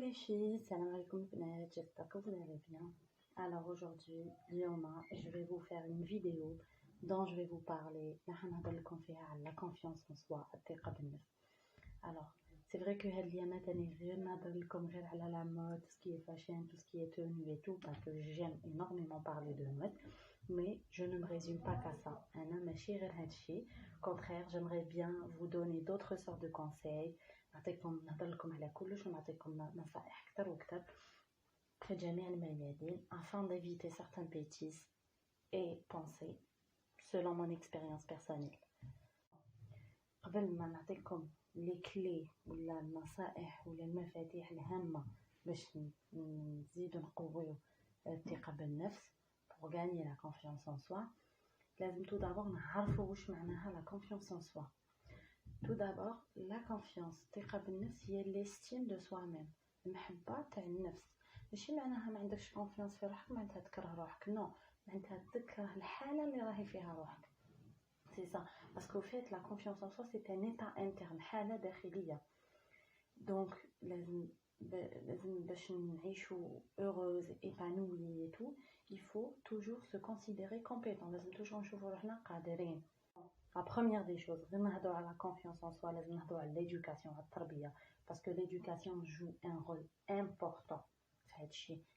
les filles, salam alaikum bnat, j'espère que vous allez bien. Alors aujourd'hui, Lioma, je vais vous faire une vidéo dont je vais vous parler de la confiance en soi. Alors, c'est vrai que comme à la mode, tout ce qui est fashion, tout ce qui est tenue et tout, parce que j'aime énormément parler de mode, mais je ne me résume pas qu'à ça. Au contraire, j'aimerais bien vous donner d'autres sortes de conseils. Afin d'éviter certaines bêtises et pensées selon mon expérience personnelle. قبل ما نعطيكم les clés ولا النصائح ولا المفاتيح الهامة باش نزيدو نقويو الثقة بالنفس pour gagner la confiance en soi, لازم tout d'abord نعرفو واش معناها la confiance en soi. Tout d'abord, la confiance الثقة بالنفس هي l'estime de soi-même, المحبة تاع النفس. ماشي معناها ما عندكش confiance في روحك معناتها تكره روحك، نو، معناتها تكره الحالة اللي راهي فيها روحك. C'est ça, parce qu'au fait la confiance en soi c'est un état interne, حالة داخلية. Donc لازم باش نعيشو heureuse, épanouie et tout, il faut toujours se considérer compétent, لازم toujours نشوفو روحنا قادرين. La première des choses, la confiance en soi, l'éducation, la tarbiyya, parce que l'éducation joue un rôle important.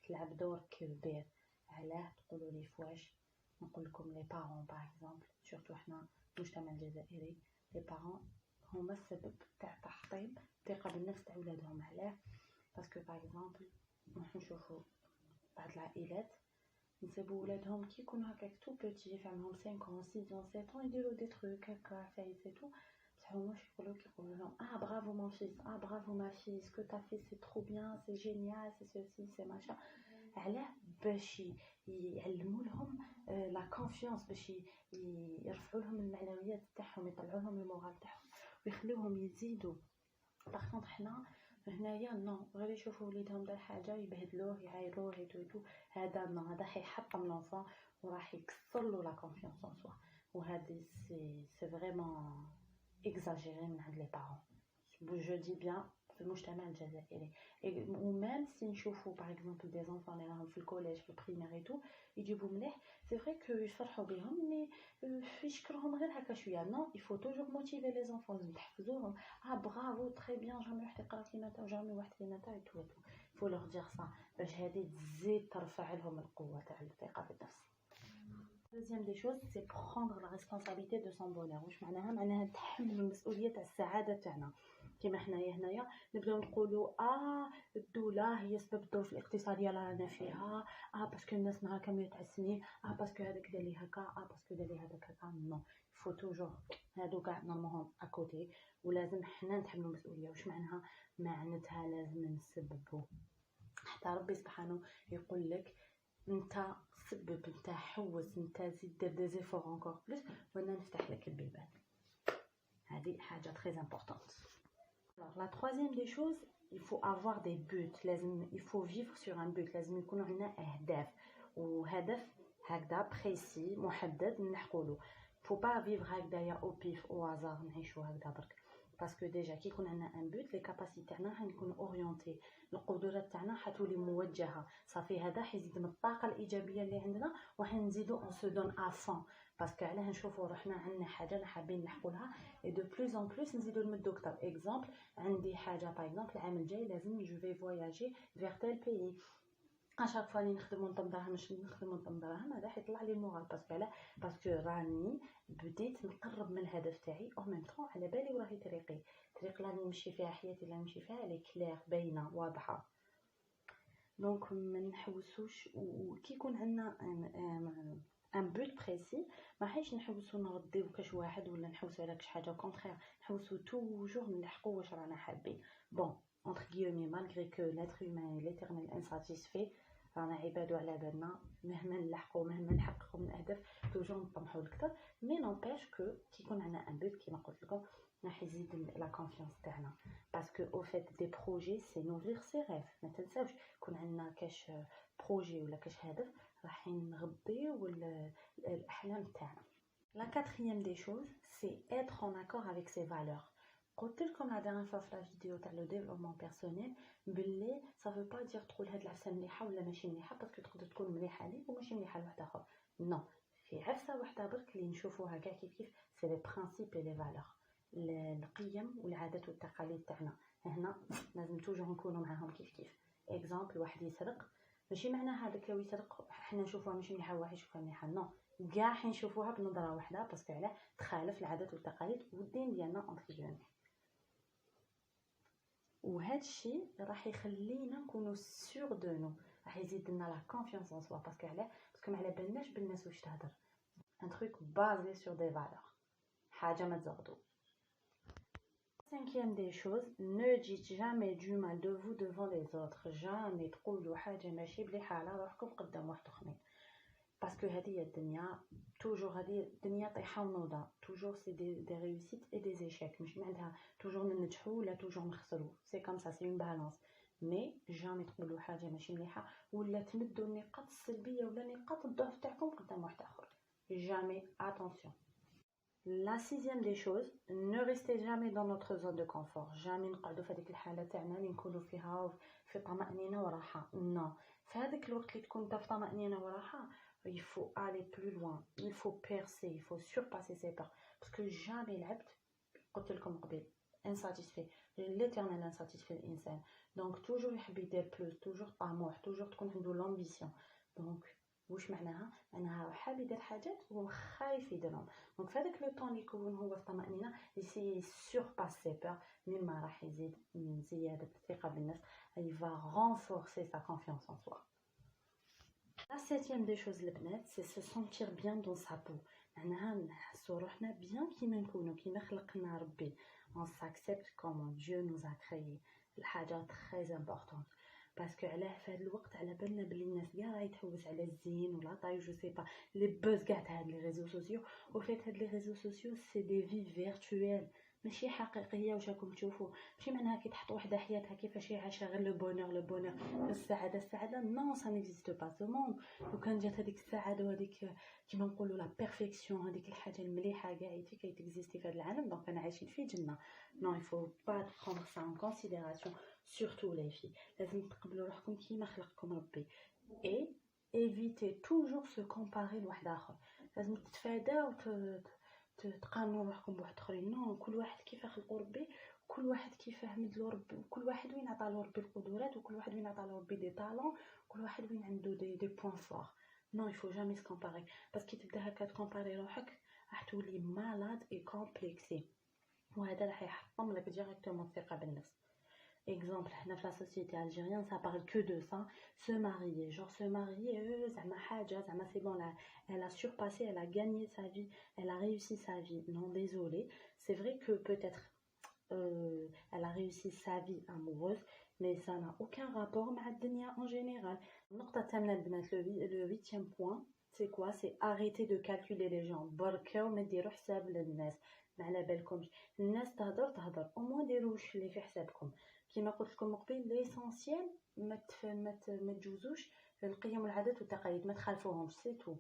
تلعب دور كبير. علاه تقولوا لي فواش نقول لكم les parents par exemple, surtout حنا المجتمع الجزائري, les parents هما السبب تاع تحطيم الثقة بالنفس تاع ولادهم. علاه؟ parce que par exemple نشوفوا بعض العائلات نسيبوا ولادهم كي يكونوا هكاك تو بوتي، فعندهم 5 ans 6 ans 7 ans يديروا دي تروك هكا فايس اي تو، بصح هما كيقولوا لهم برافو مون فيس، برافو ما في، سكو تا في سي ترو بيان، سي جينيال، سي سوسي سي ماشا. علاه؟ باش يعلموا لهم لا كونفيونس، باش يرفعوا لهم المعنويات تاعهم، يطلعوا لهم المورال تاعهم ويخلوهم يزيدوا. باغ كونطخ حنا هنايا نو، غير يشوفوا وليدهم دار حاجه يبهدلوه يعايروه يتوتو، هذا نو، هذا حيحطم لونفون وراح يكسر له لا كونفيونس ان سوا. وهذه سي فريمون اكزاجيري من عند لي بارون، جو دي بيان، في المجتمع الجزائري. ومام سي نشوفوا باغ اكزومبل دي زونفون اللي راهم في الكوليج في البريمير اي تو يجيبوا مليح، سي فري كو يفرحوا بهم، مي يشكرهم غير هكا شويه. نو، il faut toujours motiver les enfants، لازم تحفزوهم. برافو تري بيان، جامي واحد يقرا كيما تا، وجامي واحد كيما تا ايتو ايتو. il faut leur dire ça باش هذه تزيد ترفع لهم القوه تاع الثقه بالنفس. Deuxième des choses, c'est prendre la responsabilité de son bonheur. واش معناها تحمل المسؤوليه تاع السعاده تاعنا. كيما حنايا هنايا نبداو نقولوا الدوله هي سبب الظروف الاقتصاديه اللي رانا فيها، باسكو الناس هكا متعسنين، باسكو هذاك دار لي هكا، باسكو دار لي هذاك هكا. نو، فو توجور هادو كاع نورمالهم اكوتي، ولازم حنا نتحملوا المسؤوليه. واش معناتها لازم نسببوا. حتى ربي سبحانه يقول لك انت سبب، انت حوس، انت زيد دير دي زيفور انكور بلوس وانا نفتح لك البيبان. هذه حاجه تري امبورطونت. Alors la troisième des choses, il faut avoir des buts. il faut vivre sur un but. لازم يكون عندنا اهداف، وهدف هكذا بريسي محدد نحقولو. faut pas vivre هكذايا au pif au hasard، نعيشو هكذا برك. باسكو ديجا كي يكون عندنا ان بوت، لي كاباسيتي تاعنا حنكون اورينتي، القدرات تاعنا حتولي موجهه. صافي هذا حيزيد من الطاقه الايجابيه اللي عندنا، وحنزيدو اون سو دون ا فون. باسكو علاه نشوفوا روحنا عندنا حاجه حابين نحقولها، اي دو بلوس ان بلوس نزيدو نمدو اكثر. اكزامبل، عندي حاجه باغ اكزامبل العام الجاي لازم جو في فواياجي فيغ تيل بيي، اشاك فاني نخدم ونطم دراهم، مش نخدم ونطم دراهم، هذا حيطلع لي المورال. باسكو راني بديت نقرب من الهدف تاعي، او ميم طون على بالي وراهي طريقي، الطريق اللي نمشي فيها، حياتي اللي نمشي فيها لي كلير باينه واضحه. دونك ما نحوسوش، وكي يكون عندنا ان بوت بريسي ما حيش نحوسو نرضيو كاش واحد ولا نحوسو على كاش حاجه، كونطرير نحوسو توجور نلحقو واش رانا حابين. بون entre guillemets, malgré que l'être humain est l'éternel insatisfait، رانا عباد وعلى بالنا، مهما نلحقو مهما نحققو من اهداف توجور نطمحو لكثر، مي نومبيش كو كي يكون عندنا ان بوت كيما قلت لكم راح يزيد لا كونفيونس تاعنا. باسكو او فيت دي بروجي سي نوفير سي ريف، ما تنساوش يكون عندنا كاش بروجي ولا كاش هدف راح نغطيو الاحلام تاعنا. La quatrième des choses, c'est être en accord avec ses valeurs. قلت لكم لا dernière fois في لا فيديو تاع لو ديفلوبمون بيرسونيل بلي صا فو با دير تقول هاد العفسه مليحه ولا ماشي مليحه باسكو تقدر تكون مليحه ليك وماشي مليحه لواحد اخر. نو، في عفسه وحده برك اللي نشوفوها كاع كيف سي لي برينسيپ اي لي فالور، القيم والعادات والتقاليد تاعنا. هنا لازم توجور نكونوا معاهم كيف. اكزامبل، واحد يسرق، ماشي معناها هذاك لو يسرق حنا نشوفوها ماشي مليحه وواحد يشوفها مليحه. نو، كاع حين نشوفوها بنظره واحده باسكو علاه تخالف العادات والتقاليد والدين ديالنا اونتر جومي. وهذا الشيء راح يخلينا نكونوا سور دو نو، راح يزيد لنا لا كونفيونس ان سوا. باسكو علاه؟ باسكو ما على بالناش بالناس واش تهضر، ان تروك بازي سور دي فالور، حاجه ما تزغدو. Cinquième des choses, ne dites jamais du mal de vous devant les autres. Jamais تقولوا حاجه ماشي مليحه على روحكم قدام واحد اخرين، باسكو هذه هي الدنيا. توجور هذه الدنيا طيحه ونوضه، توجور سي دي ريوسيت اي دي ايشيك، مش معناتها توجور ننجحوا ولا توجور نخسروا، سي كوم سا، سي اون بالانس. مي جامي تقولوا حاجه ماشي مليحه ولا تمدوا النقاط السلبيه ولا نقاط الضعف تاعكم قدام واحد اخر. جامي. attention. La sixième des choses, ne restez jamais dans notre zone de confort. jamais نقعدوا في هذيك الحاله تاعنا اللي نكونوا فيها في طمأنينه وراحه. نو، في هذاك الوقت اللي تكون انت في طمأنينه وراحه il faut aller plus loin, il faut percer, il faut surpasser ses peurs. parce que jamais العبد، قلت لكم قبل، insatisfait, l'éternel insatisfait الانسان. دونك توجور يحب يدير بلوس، توجور طموح، توجور تكون عنده لامبيسيون. دونك واش معناها؟ معناها حاب يدير حاجات وهو خايف يديرهم. دونك في هذاك لو طون اللي يكون هو في طمأنينه يسي سورباسي بور، مما راح يزيد من زياده الثقه بالنفس. il va renforcer sa confiance en soi. La septième des choses البنات c'est se sentir bien dans sa peau. معناها نحسوا روحنا بيان كيما نكونوا، كيما خلقنا ربي. on s'accepte comme Dieu nous a créé. الحاجه très importante باسكو علاه في هذا الوقت على بالنا بلي الناس كاع راهي تحوس على الزين ولا طاي جو سي با لي بوز كاع تاع هاد لي ريزو سوسيو. وفات هاد لي ريزو سوسيو سي دي في فيرتوال ماشي حقيقيه واش راكم تشوفوا. ماشي معناها كي تحط وحده حياتها كيفاش عايشه غير لو بونور السعاده. نو، سا نيكزيست با سو موند. لو كان جات هذيك السعاده وهذيك كيما نقولوا لا بيرفيكسيون، هذيك الحاجه المليحه كاع كي تيكزيستي في هذا العالم، دونك انا عايشين في جنه. نو، il faut pas prendre ça en considération. surtout les filles لازم تقبلوا روحكم كيما خلقكم ربي. et évitez toujours se comparer لواحد اخر. لازم تتفاداو تقارنوا روحكم بواحد اخرين. نو، كل واحد كيف خلقوا ربي، كل واحد كيفاه مدلو ربي، وكل واحد وين عطالو ربي القدرات، وكل واحد وين عطالو ربي دي طالون، كل واحد وين عنده دي بوين فور. نو، il faut jamais se comparer بس كي تبدا هكا تكومباري روحك راح تولي مالاد اي كومبلكسي، وهذا راح يحطم لك ديريكتومون الثقه بالنفس. exemple حنا في لا سوسيتي الجيريان ça parle que de ça, se marier, genre se marier زعما حاجه زعما c'est bon là, elle a surpassé, elle a gagné sa vie, elle a réussi sa vie. non, désolé, c'est vrai que peut-être elle a réussi sa vie amoureuse, mais ça n'a aucun rapport مع الدنيا en général. النقطه الثامنه البنات، le 8e point, c'est quoi? c'est arrêter de calculer les gens. بركه وما ديروا حساب للناس، ما على بالكمش الناس تهضر او موان ديروا واش اللي في حسابكم. كما قلت لكم قبل، ليسونسيال ما تجوزوش القيم والعادات والتقاليد، ما تخالفوهمش. سي تو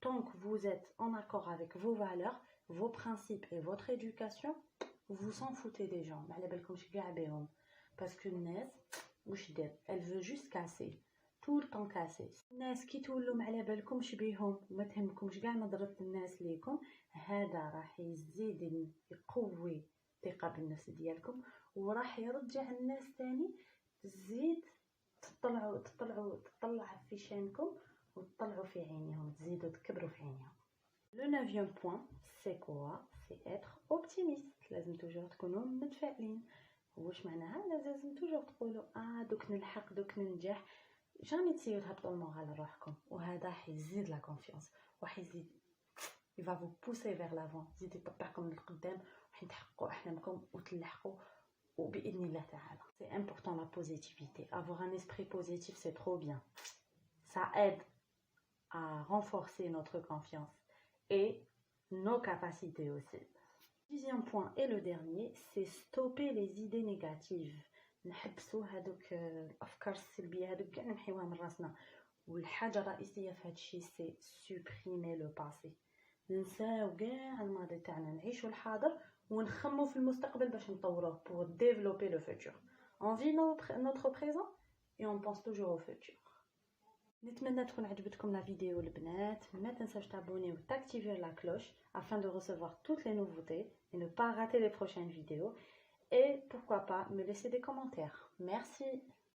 tant que vous êtes en accord avec vos valeurs, vos principes et votre éducation, vous s'en foutez des gens. ما على بالكمش كاع بهم، باسكو الناس واش دير؟ elle veut juste casser tout le temps casser. الناس كي تولوا ما على بالكمش بيهم وما تهمكمش كاع نظره الناس ليكم، هذا راح يزيد يقوي الثقه بالنفس ديالكم، وراح يرجع الناس تاني تزيد تطلع في شانكم وتطلعوا في عينيهم، تزيدوا تكبروا في عينيهم. لو 9e point c'est quoi? c'est être optimiste. لازم توجور تكونوا متفائلين. واش معناها؟ لازم توجور تقولوا دوك نلحق دوك ننجح. جامي تسيو تهبطوا المورال لروحكم، وهذا حيزيد لا كونفيونس وحيزيد il va vous pousser vers l'avant، يزيد يطبعكم للقدام وحين تحققوا احلامكم وتلحقوا وبإذن الله تعالى. c'est important la positivité, avoir un esprit positif c'est trop bien, ça aide à renforcer notre confiance et nos capacités aussi. 10e point et le dernier, c'est stopper les idées négatives. نحبسوا هذوك الافكار السلبيه هذوك كاع نمحيوها من راسنا. والحاجه الرئيسيه في هذا الشيء سي supprimer le passé. ننساو كاع الماضي تاعنا نعيشوا الحاضر ونخمو في المستقبل باش نطوروه pour développer le futur. On vit notre présent et on pense toujours au futur. نتمنى تكون عجبتكم لا فيديو البنات. ما تنساوش تابوني وتاكتيفير لا cloche afin de recevoir toutes les nouveautés et ne pas rater les prochaines vidéos et pourquoi pas me laisser des commentaires. Merci.